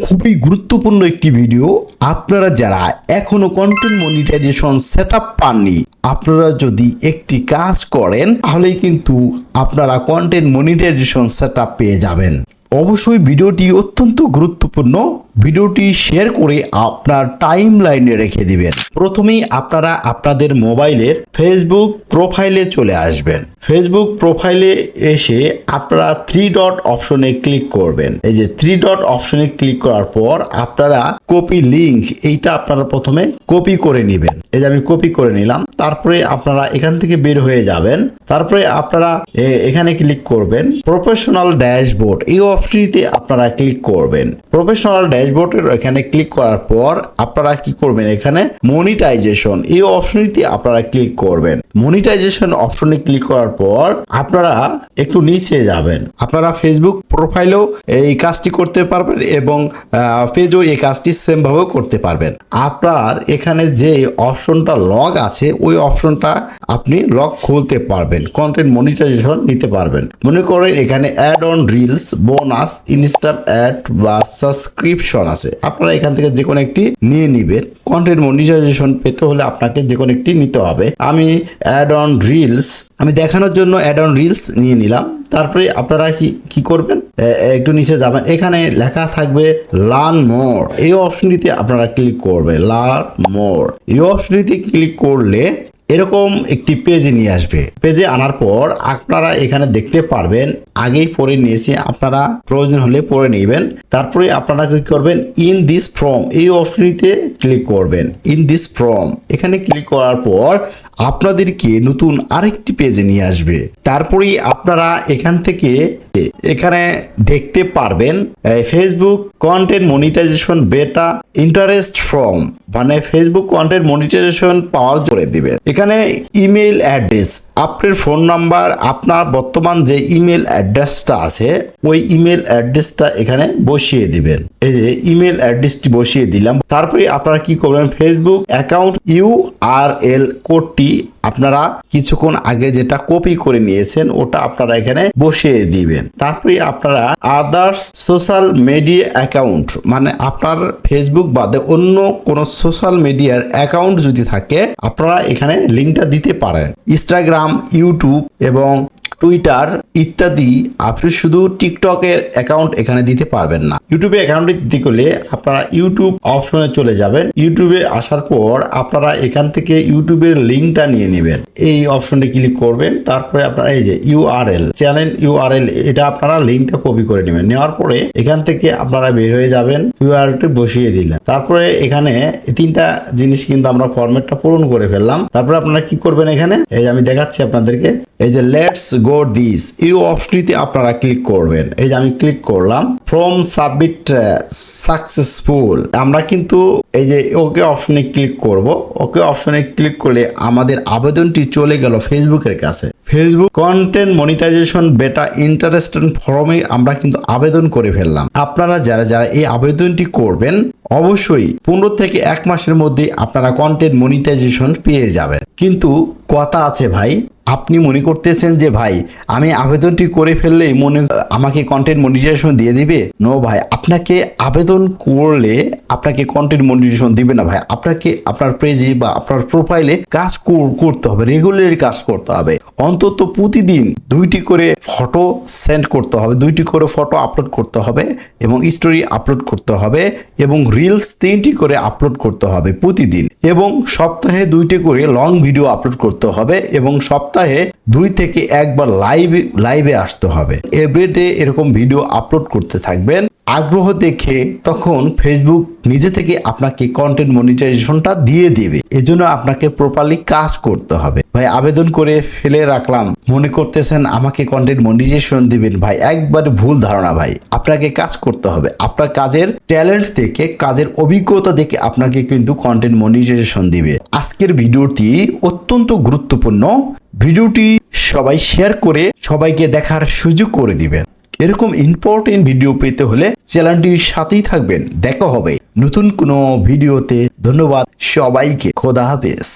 খুবই গুরুত্বপূর্ণ একটি ভিডিও। আপনারা যারা এখনো কন্টেন্ট মনিটাইজেশন সেটআপ পাননি, আপনারা যদি একটি কাজ করেন তাহলেই কিন্তু আপনারা কন্টেন্ট মনিটাইজেশন সেটআপ পেয়ে যাবেন। অবশ্যই ভিডিওটি অত্যন্ত গুরুত্বপূর্ণ। ভিডিওটি শেয়ার করে আপনার টাইম লাইনে রেখে দিবেন। প্রথমেই আপনারা আপনাদের মোবাইলের ফেসবুক প্রোফাইলে চলে আসবেন। ফেসবুক প্রোফাইলে এসে আপনারা থ্রি ডট অপশনে ক্লিক করবেন। এই যে থ্রি ডট অপশনে ক্লিক করার পর আপনারা কপি লিংক, এইটা আপনারা প্রথমে কপি করে নেবেন। এই যে আমি কপি করে নিলাম। তারপরে আপনারা এখান থেকে বের হয়ে যাবেন। তারপরে আপনারা এখানে ক্লিক করবেন প্রফেশনাল ড্যাশবোর্ড, এই অপশনটিতে আপনারা ক্লিক করবেন। প্রফেশনাল ড্যাশবোর্ডের এখানে ক্লিক করার পর আপনারা কি করবেন, এখানে মনিটাইজেশন এই অপশনটিতে আপনারা ক্লিক করবেন। মনিটাইজেশন অপশনে ক্লিক করার পর আপনারা একটু নিচে যাবেন। আপনারা ফেসবুক প্রোফাইলেও এই কাজটি করতে পারবেন এবং পেজও এই কাজটি সেম ভাবে করতে পারবেন। আপনার এখানে যে অপশনটা লগ আছে ওই অপশনটা আপনি লগ খুলতে পারবেন, কন্টেন্ট মনিটাইজেশন নিতে পারবেন। মনে করেন এখানে ad on reels, bonus, instant ad বা সাবস্ক্রিপশন আছে। আপনারা এখান থেকে যে কোনো একটি নিয়ে নেবেন। কন্টেন্ট মনিটাইজেশন পেতে হলে আপনাকে যে কোনো একটি নিতে হবে। আমি অ্যাড অন রিলস, আমি দেখানোর জন্য অ্যাড অন রিলস নিয়ে নিলাম। তারপরে আপনারা কি করবেন, একটু নিচে যাবেন। এখানে লেখা থাকবে লার্ন মোর, এই অপশনটিতে আপনারা ক্লিক করবেন। লার্ন মোর এই অপশনটিতে ক্লিক করলে এরকম একটি পেজে নিয়ে আসবে। পেজে আনার পর আপনারা এখানে দেখতে পারবেন, আগেই পড়ে নিয়েছি, আপনারা প্রয়োজন হলে পড়ে নেবেন। তারপরে আপনারা কি করবেন, ইন দিস ফর্ম এই অপশনটিতে ক্লিক করবেন। ইন দিস ফর্ম এখানে ক্লিক করার পর আপনাদেরকে নতুন আরেকটি পেজে নিয়ে আসবে। তারপরে আপনারা এখান থেকে এখানে দেখতে পারবেন Facebook content monetization beta interest form, মানে ফেসবুক কন্টেন্ট মনিটাইজেশন পাওয়ার জোরে দিবেন। এখানে ইমেল অ্যাড্রেস, আপনার ফোন নাম্বার, আপনার বর্তমান যে ইমেল অ্যাড্রেসটা আছে ওই ইমেল অ্যাড্রেসটা এখানে বসিয়ে দিবেন। এই যে ইমেল অ্যাড্রেসটি বসিয়ে দিলাম। তারপরে আপনারা কি করবেন, ফেসবুক অ্যাকাউন্ট ইউআরএল কোডটি আপনারা কিছুক্ষণ আগে যেটা কপি করে নিয়েছেন ওটা আপনারা এখানে বসিয়ে দিবেন। তারপরে আপনারা আদার্স সোশ্যাল মিডিয়া অ্যাকাউন্ট, মানে আপনার ফেসবুক বাদে অন্য কোনো সোশ্যাল মিডিয়ার অ্যাকাউন্ট যদি থাকে আপনারা এখানে লিঙ্কটা দিতে পারেন। ইনস্টাগ্রাম, ইউটিউব এবং টুইটার ইত্যাদি। আপনি শুধু টিকটকের অ্যাকাউন্ট এখানে দিতে পারবেন না। ইউটিউবে অ্যাকাউন্টে দিতে গেলে আপনারা ইউটিউব অপশনে চলে যাবেন। ইউটিউবে আসার পর আপনারা এখান থেকে ইউটিউবের লিঙ্কটা নিয়ে নেবেন। এই অপশনে ক্লিক করবেন। তারপরে আপনারা এই যে ইউআরএল, চ্যানেল ইউআরএল, এটা আপনারা লিঙ্কটা কপি করে নেবেন। নেওয়ার পরে এখান থেকে আপনারা বের হয়ে যাবেন, ইউআরএলটি বসিয়ে দিলেন। তারপরে এখানে তিনটা জিনিস কিন্তু আমরা ফরম্যাটটা পূরণ করে ফেললাম। তারপরে আপনারা কি করবেন, এখানে এই যে আমি দেখাচ্ছি আপনাদেরকে, এই যে লেটস গো দিস এই অপশনটিতে আপনারা ক্লিক করবেন। এই যে আমি ক্লিক করলাম। ফ্রম সাবমিট সাকসেসফুল, আমরা কিন্তু এই যে ওকে অপশনে ক্লিক করব। ওকে অপশনে ক্লিক করলে আমাদের আবেদনটি চলে গেল ফেসবুকের কাছে। ফেসবুক কন্টেন্ট মনিটাইজেশন বেটা ইন্টারেস্টেড ফর্মে আমরা কিন্তু আবেদন করে ফেললাম। আপনারা যারা যারা এই আবেদনটি করবেন অবশ্যই 15 থেকে 1 মাসের মধ্যে আপনারা কন্টেন্ট মনিটাইজেশন পেয়ে যাবেন। কিন্তু কথা আছে ভাই, আপনি মনে করতেছেন যে ভাই আমি আবেদনটি করে ফেললেই আমাকে কন্টেন্ট মনিটাইজেশন দিয়ে দিবে। নো ভাই, আপনাকে আবেদন করলে আপনাকে কন্টেন্ট মনিটাইজেশন দিবে না ভাই। আপনাকে আপনার পেজে বা আপনার প্রোফাইলে কাজ করতে হবে, রেগুলারলি কাজ করতে হবে। অন্তত প্রতিদিন 2টি করে ফটো সেন্ড করতে হবে, 2টি করে ফটো আপলোড করতে হবে এবং স্টোরি আপলোড করতে হবে এবং রিলস 3টি করে আপলোড করতে হবে প্রতিদিন, এবং সপ্তাহে 2টি করে লং ভিডিও আপলোড করতে হবে এবং সপ্তাহে 2 থেকে 1 বার লাইভে আসতে হবে। এভরিডে এরকম ভিডিও আপলোড করতে থাকবেন। আগ্রহ দেখে তখন ফেসবুক নিজে থেকে আপনাকে কন্টেন্ট মনিটাইজেশনটা দিয়ে দেবে। এজন্য আপনাকে প্রপারলি কাজ করতে হবে। ভাই আবেদন করে ফেলে রাখলাম, মনে করতেছেন আমাকে কন্টেন্ট মনিটাইজেশন দিবেন, ভাই একবারে ভুল ধারণা ভাই। আপনাকে কাজ করতে হবে। আপনার কাজের ট্যালেন্ট থেকে, কাজের অভিজ্ঞতা দেখে আপনাকে কিন্তু কন্টেন্ট মনিটাইজেশন দিবে। আজকের ভিডিওটি অত্যন্ত গুরুত্বপূর্ণ। ভিডিওটি সবাই শেয়ার করে সবাইকে দেখার সুযোগ করে দিবেন। এরকম ইম্পর্টেন্ট ভিডিও পেতে হলে চ্যানেলটির সাথেই থাকবেন। দেখা হবে নতুন কোনো ভিডিওতে। ধন্যবাদ সবাইকে। খোদা হাফেজ।